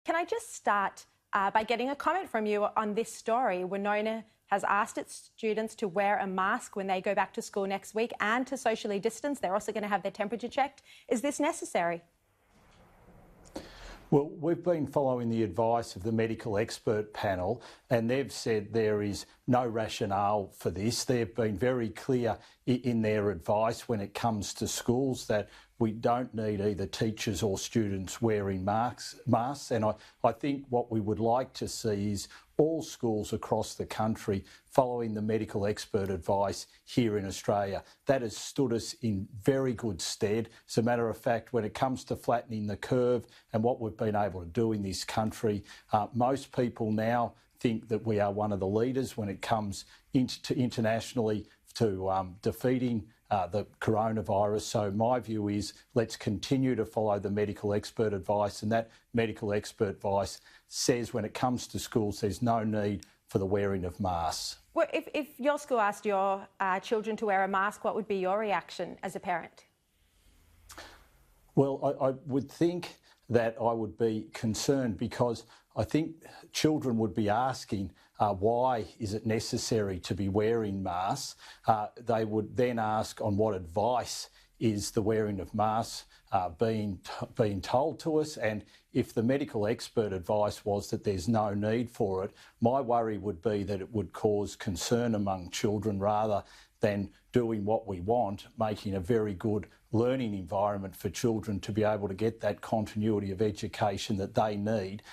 Can I just start by getting a comment from you on this story? Winona has asked its students to wear a mask when they go back to school next week and to socially distance. They're also going to have their temperature checked. Is this necessary? Well, we've been following the advice of the medical expert panel, and they've said there is no rationale for this. They've been very clear in their advice when it comes to schools that we don't need either teachers or students wearing masks. And I think what we would like to see is all schools across the country following the medical expert advice here in Australia. That has stood us in very good stead. As a matter of fact, when it comes to flattening the curve and what we've been able to do in this country, most people now think that we are one of the leaders when it comes internationally to defeating the coronavirus. So my view is let's continue to follow the medical expert advice, and that medical expert advice says when it comes to schools there's no need for the wearing of masks. Well, if your school asked your children to wear a mask, what would be your reaction as a parent? Well, I would think that I would be concerned, because I think children would be asking why is it necessary to be wearing masks. They would then ask on what advice is the wearing of masks being told to us, and if the medical expert advice was that there's no need for it, my worry would be that it would cause concern among children rather than doing what we want, making a very good learning environment for children to be able to get that continuity of education that they need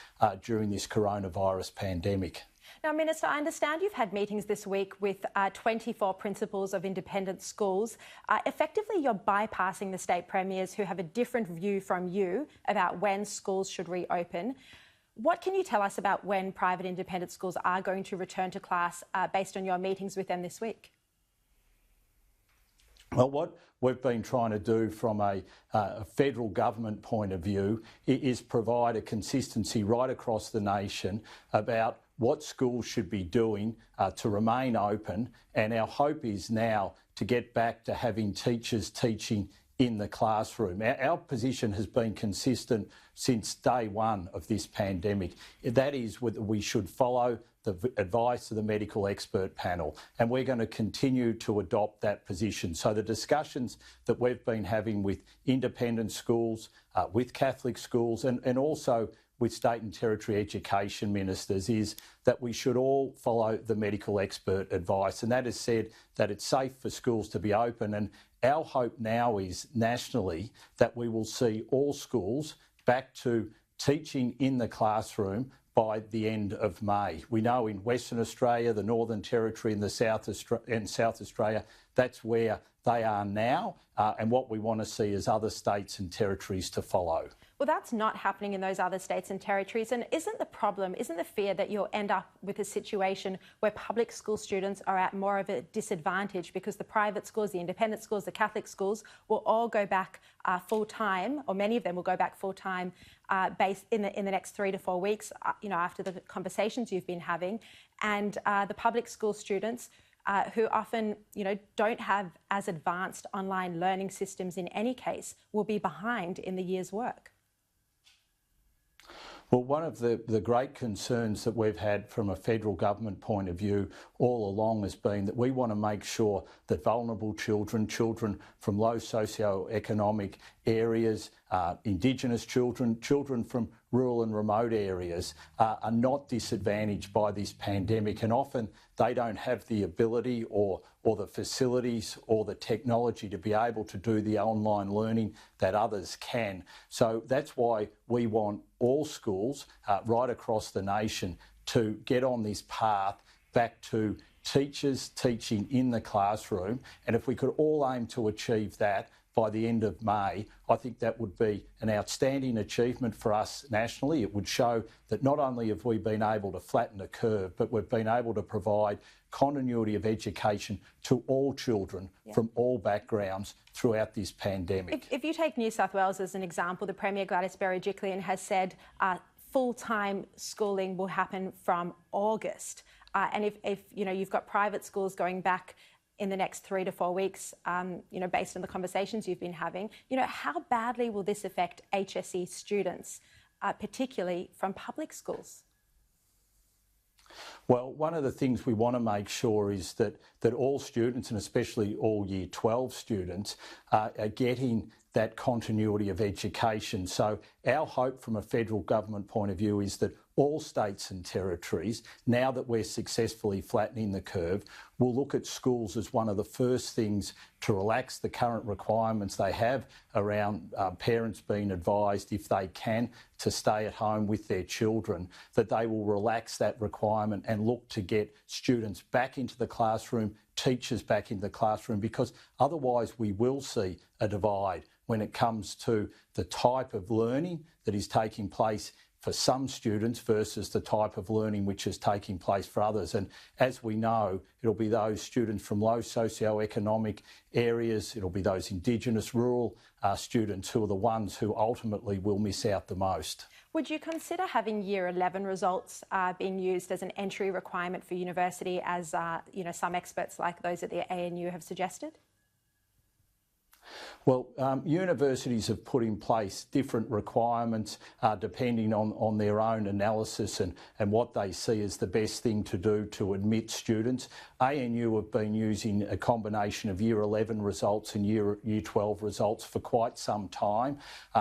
during this coronavirus pandemic. Now, Minister, I understand you've had meetings this week with 24 principals of independent schools. Effectively, you're bypassing the state premiers who have a different view from you about when schools should reopen. What can you tell us about when private independent schools are going to return to class based on your meetings with them this week? Well, what we've been trying to do from a federal government point of view is provide a consistency right across the nation about what schools should be doing to remain open, and our hope is now to get back to having teachers teaching in the classroom. Our position has been consistent since day one of this pandemic. That is, we should follow the advice of the medical expert panel, and we're going to continue to adopt that position. So the discussions that we've been having with independent schools, with Catholic schools, and also with state and territory education ministers is that we should all follow the medical expert advice, and that has said that it's safe for schools to be open. And our hope now is nationally that we will see all schools back to teaching in the classroom by the end of May. We know in Western Australia, the Northern Territory and South Australia, that's where they are now, and what we want to see is other states and territories to follow. Well, that's not happening in those other states and territories. And isn't the fear that you'll end up with a situation where public school students are at more of a disadvantage because the private schools, the independent schools, the Catholic schools will all go back full-time, or many of them will go back full-time based in the next 3 to 4 weeks, after the conversations you've been having, and the public school students who often, don't have as advanced online learning systems in any case, will be behind in the year's work? Well, one of the great concerns that we've had from a federal government point of view all along has been that we want to make sure that vulnerable children from low socioeconomic areas, Indigenous children from rural and remote areas are not disadvantaged by this pandemic, and often they don't have the ability or the facilities or the technology to be able to do the online learning that others can. So that's why we want all schools right across the nation to get on this path back to teachers teaching in the classroom. And if we could all aim to achieve that by the end of May, I think that would be an outstanding achievement for us nationally. It would show that not only have we been able to flatten the curve, but we've been able to provide continuity of education to all children from all backgrounds throughout this pandemic. If you take New South Wales as an example, the Premier Gladys Berejiklian has said full-time schooling will happen from August. And if you've got private schools going back in the next 3 to 4 weeks, based on the conversations you've been having, how badly will this affect HSE students particularly from public schools? Well, one of the things we want to make sure is that all students, and especially all Year 12 students, are getting that continuity of education. So our hope from a federal government point of view is that all states and territories, now that we're successfully flattening the curve, will look at schools as one of the first things to relax the current requirements they have around parents being advised, if they can, to stay at home with their children, that they will relax that requirement and look to get students back into the classroom, teachers back into the classroom, because otherwise we will see a divide when it comes to the type of learning that is taking place for some students versus the type of learning which is taking place for others. And as we know, it'll be those students from low socioeconomic areas, it'll be those Indigenous rural students who are the ones who ultimately will miss out the most. Would you consider having Year 11 results being used as an entry requirement for university, as some experts like those at the ANU have suggested? Well, universities have put in place different requirements depending on their own analysis and what they see as the best thing to do to admit students. ANU have been using a combination of Year 11 results and Year 12 results for quite some time.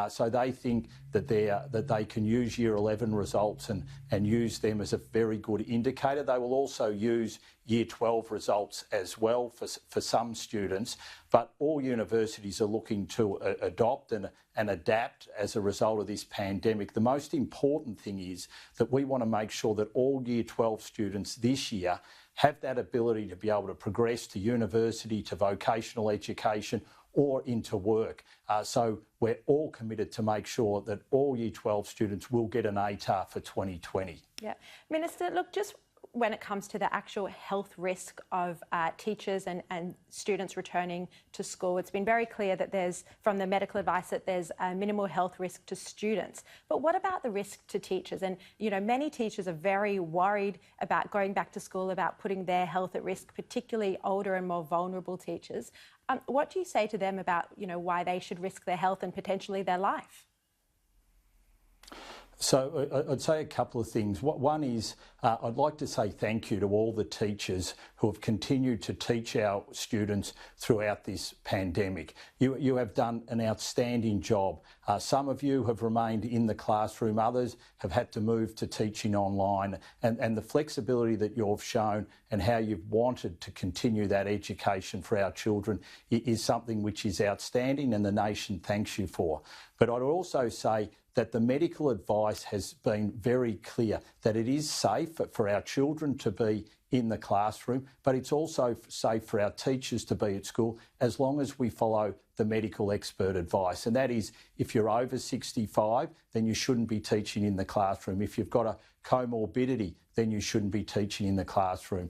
So they think that they can use Year 11 results and use them as a very good indicator. They will also use Year 12 results as well for some students, but all universities are looking to adopt and adapt as a result of this pandemic. The most important thing is that we want to make sure that all Year 12 students this year have that ability to be able to progress to university, to vocational education, or into work. So we're all committed to make sure that all Year 12 students will get an ATAR for 2020. Yeah. Minister, look, just when it comes to the actual health risk of teachers and students returning to school, it's been very clear that from the medical advice, that there's a minimal health risk to students. But what about the risk to teachers? And, many teachers are very worried about going back to school, about putting their health at risk, particularly older and more vulnerable teachers. What do you say to them about, why they should risk their health and potentially their life? So I'd say a couple of things. One is I'd like to say thank you to all the teachers who have continued to teach our students throughout this pandemic. You have done an outstanding job. Some of you have remained in the classroom, others have had to move to teaching online, and the flexibility that you've shown and how you've wanted to continue that education for our children is something which is outstanding, and the nation thanks you for. But I'd also say that the medical advice has been very clear that it is safe for our children to be in the classroom, but it's also safe for our teachers to be at school as long as we follow the medical expert advice. And that is, if you're over 65, then you shouldn't be teaching in the classroom. If you've got a comorbidity, then you shouldn't be teaching in the classroom.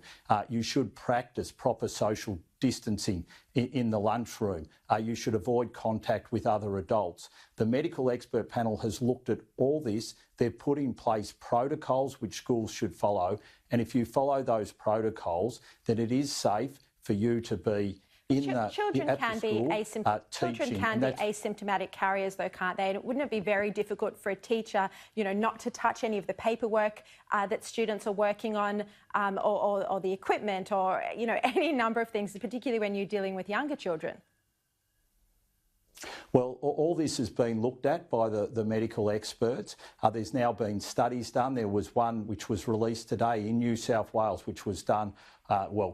You should practice proper social distancing in the lunchroom. You should avoid contact with other adults. The medical expert panel has looked at all this. They've put in place protocols which schools should follow. And if you follow those protocols, then it is safe for you to be Children can be asymptomatic carriers, though, can't they? And wouldn't it be very difficult for a teacher, not to touch any of the paperwork that students are working on, or the equipment, or any number of things, particularly when you're dealing with younger children? Well, all this has been looked at by the medical experts. There's now been studies done. There was one which was released today in New South Wales, which was done,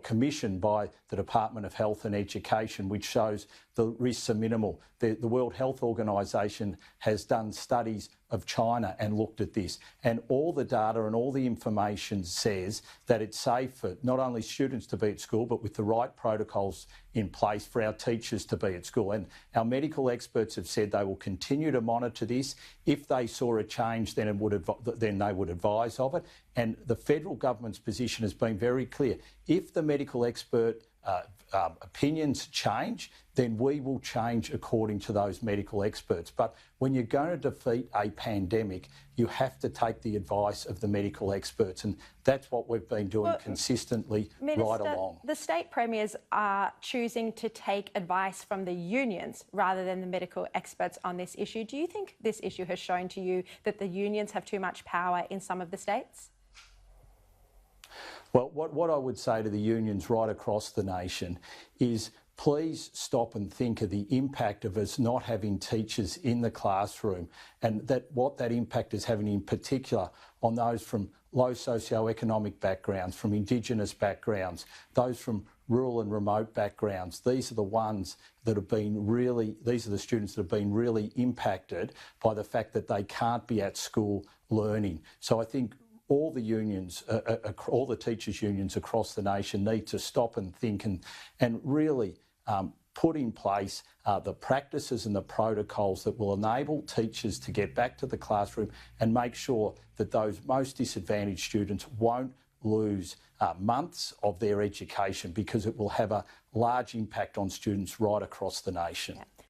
commissioned by the Department of Health and Education, which shows the risks are minimal. The World Health Organization has done studies of China and looked at this. And all the data and all the information says that it's safe for not only students to be at school, but with the right protocols in place for our teachers to be at school. And our medical experts have said they will continue to monitor this. If they saw a change, then they would advise of it. And the federal government's position has been very clear. If the medical expert opinions change, then we will change according to those medical experts. But when you're going to defeat a pandemic, you have to take the advice of the medical experts, and that's what we've been doing consistently Minister, right along. The state premiers are choosing to take advice from the unions rather than the medical experts on this issue. Do you think this issue has shown to you that the unions have too much power in some of the states? Well, what I would say to the unions right across the nation is please stop and think of the impact of us not having teachers in the classroom, and what that impact is having in particular on those from low socioeconomic backgrounds, from Indigenous backgrounds, those from rural and remote backgrounds. These are the ones that have been these are the students that have been really impacted by the fact that they can't be at school learning. So I think all the unions, all the teachers' unions across the nation need to stop and think and really put in place the practices and the protocols that will enable teachers to get back to the classroom and make sure that those most disadvantaged students won't lose months of their education, because it will have a large impact on students right across the nation. Yeah.